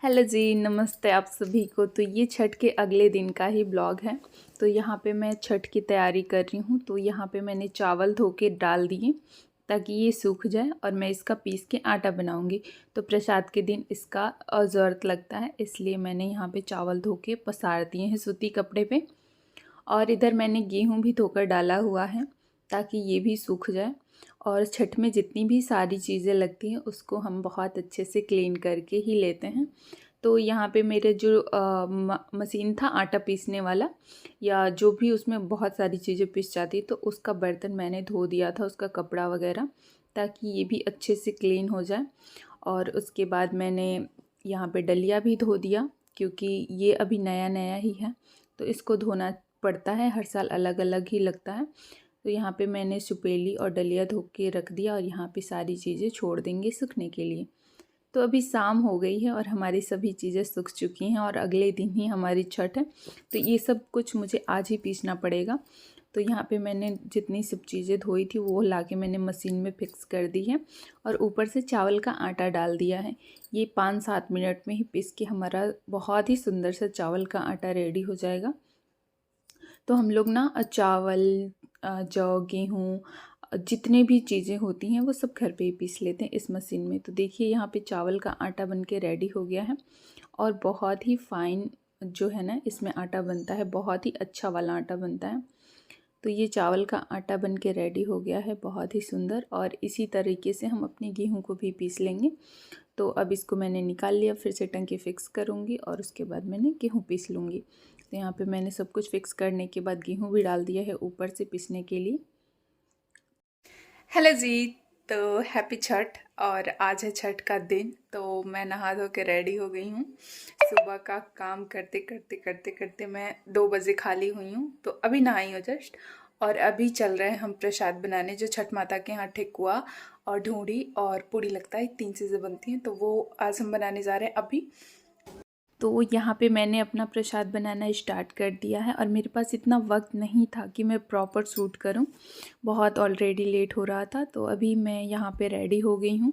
Hello जी, नमस्ते आप सभी को। तो ये छठ के अगले दिन का ही ब्लॉग है। तो यहाँ पे मैं छठ की तैयारी कर रही हूँ। तो यहाँ पे मैंने चावल धो के डाल दिए ताकि ये सूख जाए और मैं इसका पीस के आटा बनाऊँगी। तो प्रसाद के दिन इसका ज़रूरत लगता है, इसलिए मैंने यहाँ पे चावल धो के पसार दिए हैं सूती कपड़े पे। और इधर मैंने गेहूँ भी धोकर डाला हुआ है ताकि ये भी सूख जाए। और छठ में जितनी भी सारी चीज़ें लगती हैं उसको हम बहुत अच्छे से क्लीन करके ही लेते हैं। तो यहाँ पे मेरे जो मशीन था आटा पीसने वाला, या जो भी उसमें बहुत सारी चीज़ें पिस जाती, तो उसका बर्तन मैंने धो दिया था, उसका कपड़ा वगैरह, ताकि ये भी अच्छे से क्लीन हो जाए। और उसके बाद मैंने यहाँ पे डलिया भी धो दिया, क्योंकि ये अभी नया नया ही है तो इसको धोना पड़ता है, हर साल अलग अलग ही लगता है। तो यहाँ पे मैंने सुपेली और डलिया धो के रख दिया और यहाँ पे सारी चीज़ें छोड़ देंगे सूखने के लिए। तो अभी शाम हो गई है और हमारी सभी चीज़ें सूख चुकी हैं और अगले दिन ही हमारी छठ है। तो ये सब कुछ मुझे आज ही पीसना पड़ेगा। तो यहाँ पे मैंने जितनी सब चीज़ें धोई थी वो लाके मैंने मशीन में फिक्स कर दी है और ऊपर से चावल का आटा डाल दिया है। ये 5-7 मिनट में ही पीस के हमारा बहुत ही सुंदर सा चावल का आटा रेडी हो जाएगा। तो हम लोग ना चावल, जौ, गेहूँ, जितने भी चीज़ें होती हैं वो सब घर पे ही पीस लेते हैं इस मशीन में। तो देखिए यहाँ पे चावल का आटा बन के रेडी हो गया है और बहुत ही फाइन जो है ना इसमें आटा बनता है, बहुत ही अच्छा वाला आटा बनता है। तो ये चावल का आटा बन के रेडी हो गया है, बहुत ही सुंदर। और इसी तरीके से हम अपने गेहूँ को भी पीस लेंगे। तो अब इसको मैंने निकाल लिया, फिर से टंकी फ़िक्स करूँगी और उसके बाद मैंने गेहूँ पीस लूँगी। तो यहाँ पे मैंने सब कुछ फ़िक्स करने के बाद गेहूँ भी डाल दिया है ऊपर से पीसने के लिए। हेलो जी, तो हैप्पी छठ। और आज है छठ का दिन। तो मैं नहा धो के रेडी हो गई हूँ। सुबह का काम करते करते करते करते मैं 2 बजे खाली हुई हूँ, तो अभी नहाई हूँ जस्ट। और अभी चल रहे हैं हम प्रसाद बनाने, जो छठ माता के यहाँ ठेकुआ और ढूंढी और पूड़ी लगता है, 3 चीज़ें बनती हैं, तो वो आज हम बनाने जा रहे हैं अभी। तो यहाँ पे मैंने अपना प्रसाद बनाना स्टार्ट कर दिया है और मेरे पास इतना वक्त नहीं था कि मैं प्रॉपर शूट करूँ, बहुत ऑलरेडी लेट हो रहा था। तो अभी मैं यहाँ पे रेडी हो गई हूँ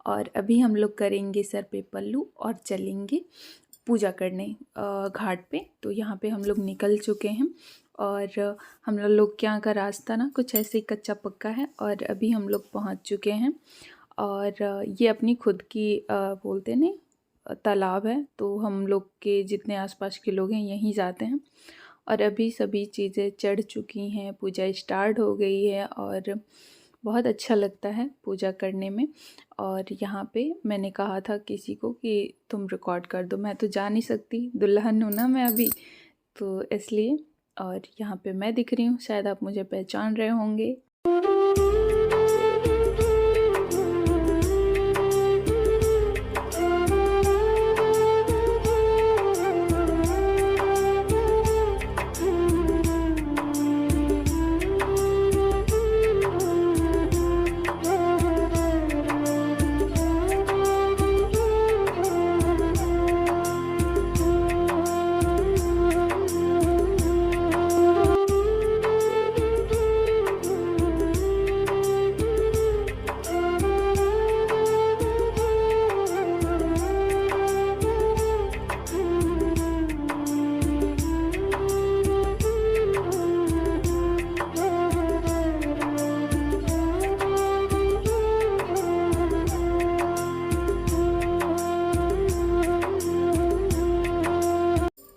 और अभी हम लोग करेंगे सर पे पल्लू और चलेंगे पूजा करने घाट पे। तो यहाँ पे हम लोग निकल चुके हैं और हम लोग के यहाँ का रास्ता ना कुछ ऐसे ही कच्चा पक्का है और अभी हम लोग पहुँच चुके हैं। और ये अपनी खुद की बोलते हैं तालाब है, तो हम लोग के जितने आसपास के लोग हैं यहीं जाते हैं। और अभी सभी चीज़ें चढ़ चुकी हैं, पूजा स्टार्ट हो गई है और बहुत अच्छा लगता है पूजा करने में। और यहाँ पे मैंने कहा था किसी को कि तुम रिकॉर्ड कर दो, मैं तो जा नहीं सकती, दुल्हन हूँ ना मैं अभी, तो इसलिए। और यहाँ पे मैं दिख रही हूँ, शायद आप मुझे पहचान रहे होंगे।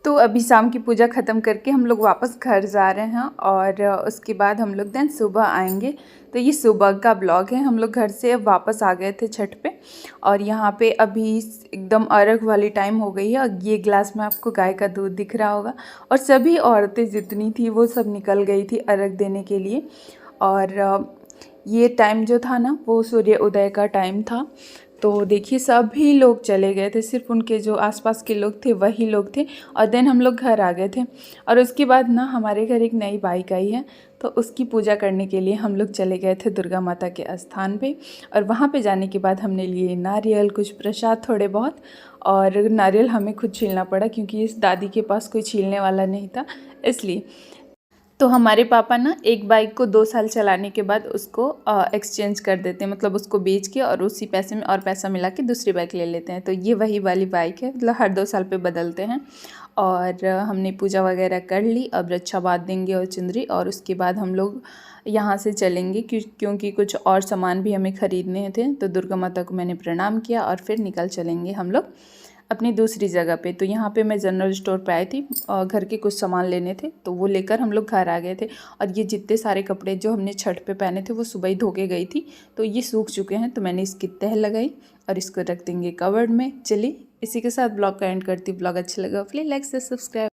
तो अभी शाम की पूजा ख़त्म करके हम लोग वापस घर जा रहे हैं और उसके बाद हम लोग देन सुबह आएंगे। तो ये सुबह का ब्लॉग है। हम लोग घर से वापस आ गए थे छठ पे और यहाँ पे अभी एकदम अर्घ वाली टाइम हो गई है और ये ग्लास में आपको गाय का दूध दिख रहा होगा और सभी औरतें जितनी थी वो सब निकल गई थी अर्घ देने के लिए। और ये टाइम जो था ना वो सूर्य उदय का टाइम था। तो देखिए सभी लोग चले गए थे, सिर्फ उनके जो आसपास के लोग थे वही लोग थे। और देन हम लोग घर आ गए थे और उसके बाद ना हमारे घर एक नई बाइक आई है, तो उसकी पूजा करने के लिए हम लोग चले गए थे दुर्गा माता के स्थान पे। और वहाँ पे जाने के बाद हमने लिए नारियल, कुछ प्रसाद थोड़े बहुत, और नारियल हमें खुद छीलना पड़ा क्योंकि इस दादी के पास कोई छीलने वाला नहीं था, इसलिए। तो हमारे पापा ना एक बाइक को 2 साल चलाने के बाद उसको एक्सचेंज कर देते हैं, मतलब उसको बेच के और उसी पैसे में और पैसा मिला के दूसरी बाइक ले लेते हैं। तो ये वही वाली बाइक है, मतलब हर 2 साल पे बदलते हैं। और हमने पूजा वगैरह कर ली, अब रक्षा बांध देंगे और चुंदरी, और उसके बाद हम लोग यहाँ से चलेंगे क्योंकि कुछ और सामान भी हमें ख़रीदने थे। तो दुर्गा माता को मैंने प्रणाम किया और फिर निकल चलेंगे हम लोग अपनी दूसरी जगह पे। तो यहाँ पे मैं जनरल स्टोर पे आई थी और घर के कुछ सामान लेने थे, तो वो लेकर हम लोग घर आ गए थे। और ये जितने सारे कपड़े जो हमने छठ पे पहने थे वो सुबह ही धो के गई थी, तो ये सूख चुके हैं। तो मैंने इसकी तह लगाई और इसको रख देंगे कवर्ड में। चलिए इसी के साथ ब्लॉग का एंड करती हूँ। ब्लॉग अच्छा लगा प्लीज़ लाइक से सब्सक्राइब।